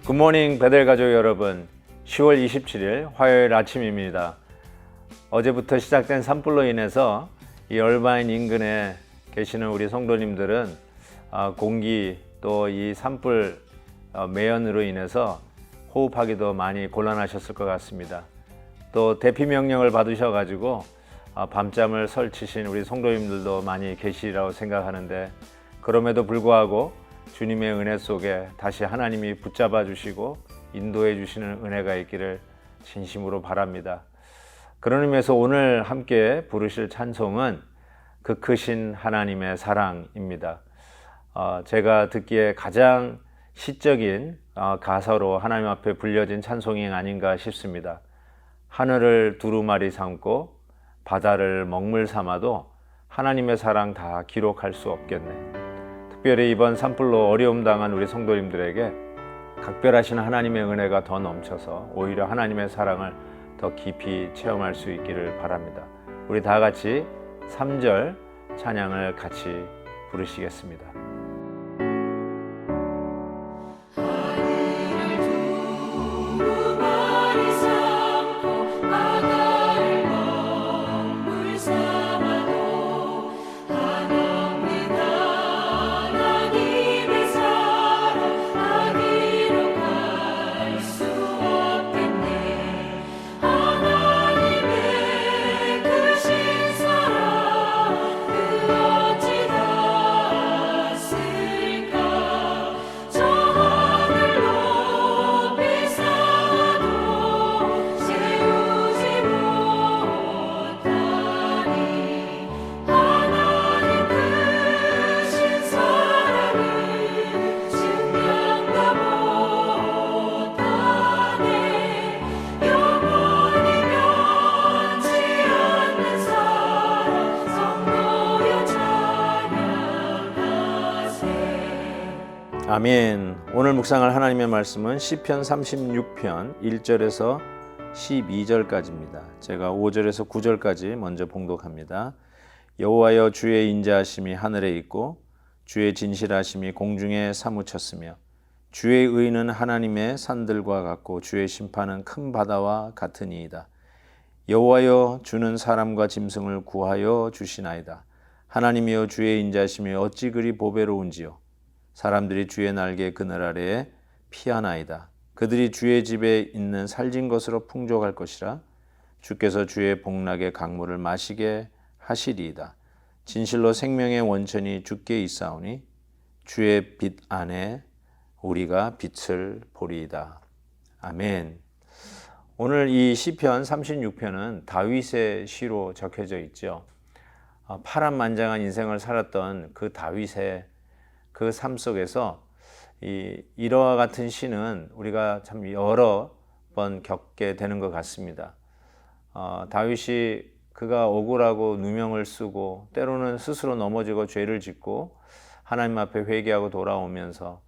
굿모닝 베델 가족 여러분, 10월 27일 화요일 아침입니다. 어제부터 시작된 산불로 인해서 이 얼바인 인근에 계시는 우리 성도님들은 공기 또 이 산불 매연으로 인해서 호흡하기도 많이 곤란하셨을 것 같습니다. 또 대피 명령을 받으셔가지고 밤잠을 설치신 우리 성도님들도 많이 계시리라고 생각하는데, 그럼에도 불구하고 주님의 은혜 속에 다시 하나님이 붙잡아 주시고 인도해 주시는 은혜가 있기를 진심으로 바랍니다. 그런 의미에서 오늘 함께 부르실 찬송은 그 크신 하나님의 사랑입니다. 제가 듣기에 가장 시적인 가사로 하나님 앞에 불려진 찬송이 아닌가 싶습니다. 하늘을 두루마리 삼고 바다를 먹물 삼아도 하나님의 사랑 다 기록할 수 없겠네. 특별히 이번 산불로 어려움 당한 우리 성도님들에게 각별하신 하나님의 은혜가 더 넘쳐서 오히려 하나님의 사랑을 더 깊이 체험할 수 있기를 바랍니다. 우리 다 같이 3절 찬양을 같이 부르시겠습니다. 아멘. 오늘 묵상할 하나님의 말씀은 시편 36편 1절에서 12절까지입니다. 제가 5절에서 9절까지 먼저 봉독합니다. 여호와여, 주의 인자하심이 하늘에 있고 주의 진실하심이 공중에 사무쳤으며 주의 의는 하나님의 산들과 같고 주의 심판은 큰 바다와 같으니이다. 여호와여, 주는 사람과 짐승을 구하여 주시나이다. 하나님이여, 주의 인자하심이 어찌 그리 보배로운지요. 사람들이 주의 날개 그늘 아래에 피하나이다. 그들이 주의 집에 있는 살진 것으로 풍족할 것이라. 주께서 주의 복락의 강물을 마시게 하시리이다. 진실로 생명의 원천이 주께 있사오니 주의 빛 안에 우리가 빛을 보리이다. 아멘. 오늘 이 시편 36편은 다윗의 시로 적혀져 있죠. 파란만장한 인생을 살았던 그 다윗의 그 삶 속에서 이러와 같은 시는 우리가 참 여러 번 겪게 되는 것 같습니다. 다윗이 그가 억울하고 누명을 쓰고 때로는 스스로 넘어지고 죄를 짓고 하나님 앞에 회개하고 돌아오면서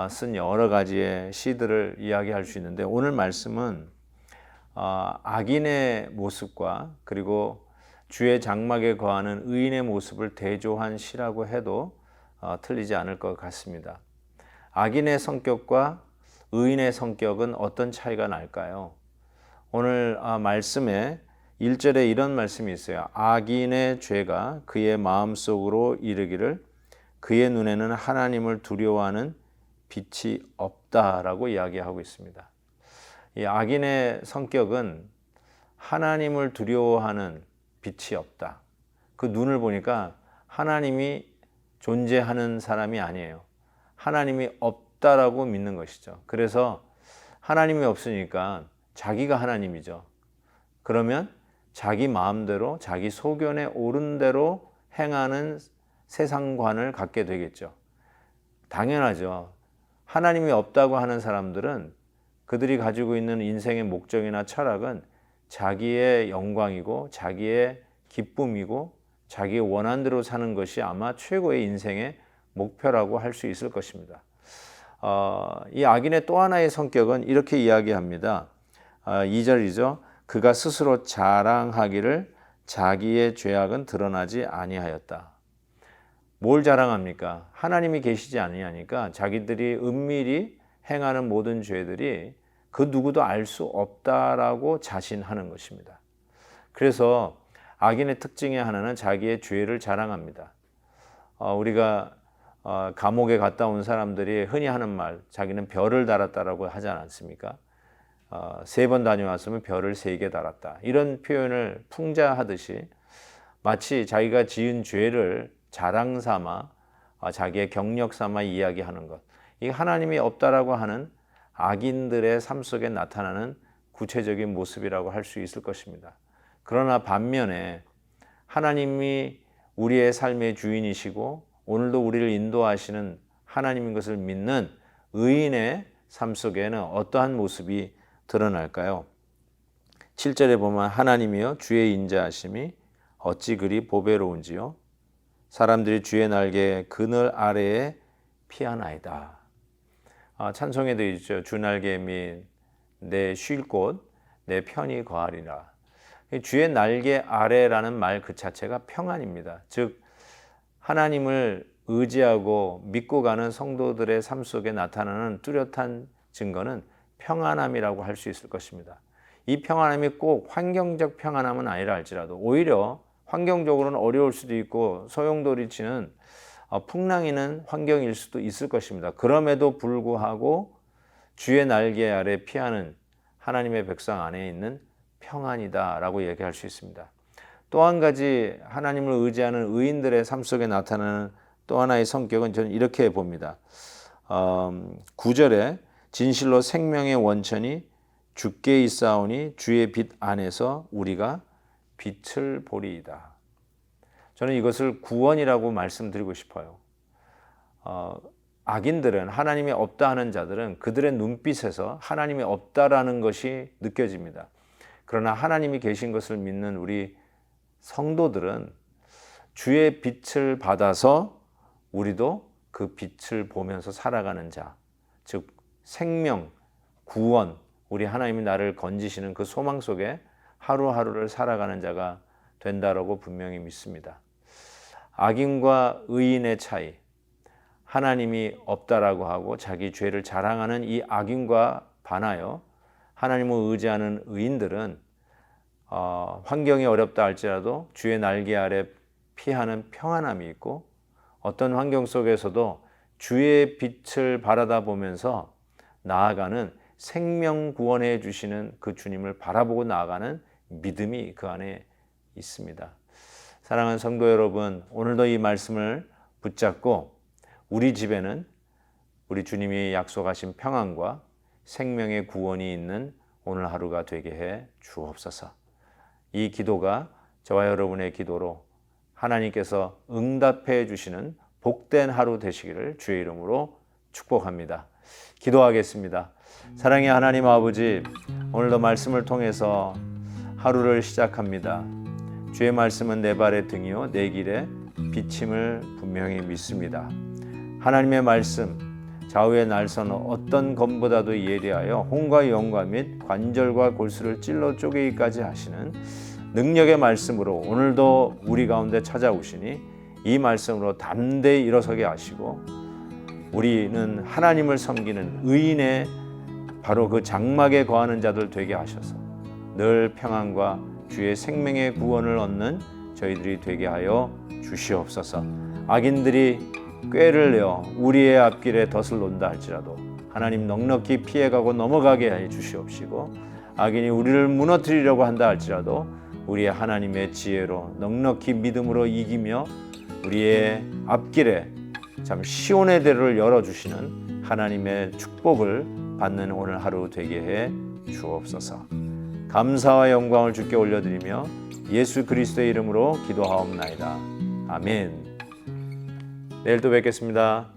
쓴 여러 가지의 시들을 이야기할 수 있는데, 오늘 말씀은 악인의 모습과 그리고 주의 장막에 거하는 의인의 모습을 대조한 시라고 해도 틀리지 않을 것 같습니다. 악인의 성격과 의인의 성격은 어떤 차이가 날까요? 오늘 말씀에 1절에 이런 말씀이 있어요. 악인의 죄가 그의 마음속으로 이르기를 그의 눈에는 하나님을 두려워하는 빛이 없다라고 이야기하고 있습니다. 이 악인의 성격은 하나님을 두려워하는 빛이 없다. 그 눈을 보니까 하나님이 존재하는 사람이 아니에요. 하나님이 없다라고 믿는 것이죠. 그래서 하나님이 없으니까 자기가 하나님이죠. 그러면 자기 마음대로 자기 소견에 옳은 대로 행하는 세상관을 갖게 되겠죠. 당연하죠. 하나님이 없다고 하는 사람들은 그들이 가지고 있는 인생의 목적이나 철학은 자기의 영광이고 자기의 기쁨이고 자기의 원한대로 사는 것이 아마 최고의 인생의 목표라고 할 수 있을 것입니다. 이 악인의 또 하나의 성격은 이렇게 이야기합니다. 2절이죠. 그가 스스로 자랑하기를 자기의 죄악은 드러나지 아니하였다. 뭘 자랑합니까? 하나님이 계시지 아니하니까 자기들이 은밀히 행하는 모든 죄들이 그 누구도 알 수 없다라고 자신하는 것입니다. 그래서 악인의 특징의 하나는 자기의 죄를 자랑합니다. 우리가 감옥에 갔다 온 사람들이 흔히 하는 말, 자기는 별을 달았다라고 하지 않습니까? 3번 다녀왔으면 별을 3개 달았다. 이런 표현을 풍자하듯이 마치 자기가 지은 죄를 자랑 삼아 자기의 경력 삼아 이야기하는 것. 이 하나님이 없다라고 하는 악인들의 삶 속에 나타나는 구체적인 모습이라고 할 수 있을 것입니다. 그러나 반면에 하나님이 우리의 삶의 주인이시고 오늘도 우리를 인도하시는 하나님인 것을 믿는 의인의 삶 속에는 어떠한 모습이 드러날까요? 7절에 보면 하나님이여 주의 인자하심이 어찌 그리 보배로운지요. 사람들이 주의 날개 그늘 아래에 피하나이다. 찬송에도 있죠. 주 날개 및 내 쉴 곳 내 편히 거하리라. 주의 날개 아래라는 말 그 자체가 평안입니다. 즉 하나님을 의지하고 믿고 가는 성도들의 삶 속에 나타나는 뚜렷한 증거는 평안함이라고 할 수 있을 것입니다. 이 평안함이 꼭 환경적 평안함은 아니라 할지라도 오히려 환경적으로는 어려울 수도 있고 소용돌이치는 풍랑이는 환경일 수도 있을 것입니다. 그럼에도 불구하고 주의 날개 아래 피하는 하나님의 백성 안에 있는 평안이다라고 얘기할 수 있습니다. 또 한 가지 하나님을 의지하는 의인들의 삶 속에 나타나는 또 하나의 성격은 저는 이렇게 봅니다. 9절에 진실로 생명의 원천이 주께 있사오니 주의 빛 안에서 우리가 빛을 보리이다. 저는 이것을 구원이라고 말씀드리고 싶어요. 악인들은 하나님이 없다 하는 자들은 그들의 눈빛에서 하나님이 없다라는 것이 느껴집니다. 그러나 하나님이 계신 것을 믿는 우리 성도들은 주의 빛을 받아서 우리도 그 빛을 보면서 살아가는 자, 즉 생명, 구원, 우리 하나님이 나를 건지시는 그 소망 속에 하루하루를 살아가는 자가 된다라고 분명히 믿습니다. 악인과 의인의 차이, 하나님이 없다라고 하고 자기 죄를 자랑하는 이 악인과 반하여 하나님을 의지하는 의인들은 환경이 어렵다 할지라도 주의 날개 아래 피하는 평안함이 있고 어떤 환경 속에서도 주의 빛을 바라다 보면서 나아가는 생명 구원해 주시는 그 주님을 바라보고 나아가는 믿음이 그 안에 있습니다. 사랑하는 성도 여러분, 오늘도 이 말씀을 붙잡고 우리 집에는 우리 주님이 약속하신 평안과 생명의 구원이 있는 오늘 하루가 되게 해 주옵소서. 이 기도가 저와 여러분의 기도로 하나님께서 응답해 주시는 복된 하루 되시기를 주의 이름으로 축복합니다. 기도하겠습니다. 사랑의 하나님 아버지, 오늘도 말씀을 통해서 하루를 시작합니다. 주의 말씀은 내 발의 등이요 내 길에 비침을 분명히 믿습니다. 하나님의 말씀, 좌우의 날선 어떤 검보다도 예리하여 혼과 영과 및 관절과 골수를 찔러 쪼개기까지 하시는 능력의 말씀으로 오늘도 우리 가운데 찾아오시니 이 말씀으로 담대히 일어서게 하시고 우리는 하나님을 섬기는 의인의 바로 그 장막에 거하는 자들 되게 하셔서 늘 평안과 주의 생명의 구원을 얻는 저희들이 되게 하여 주시옵소서. 악인들이 꾀를 내어 우리의 앞길에 덫을 놓는다 할지라도 하나님 넉넉히 피해가고 넘어가게 해 주시옵시고 악인이 우리를 무너뜨리려고 한다 할지라도 우리의 하나님의 지혜로 넉넉히 믿음으로 이기며 우리의 앞길에 참 시온의 대로를 열어주시는 하나님의 축복을 받는 오늘 하루 되게 해 주옵소서. 감사와 영광을 주께 올려드리며 예수 그리스도의 이름으로 기도하옵나이다. 아멘. 내일 또 뵙겠습니다.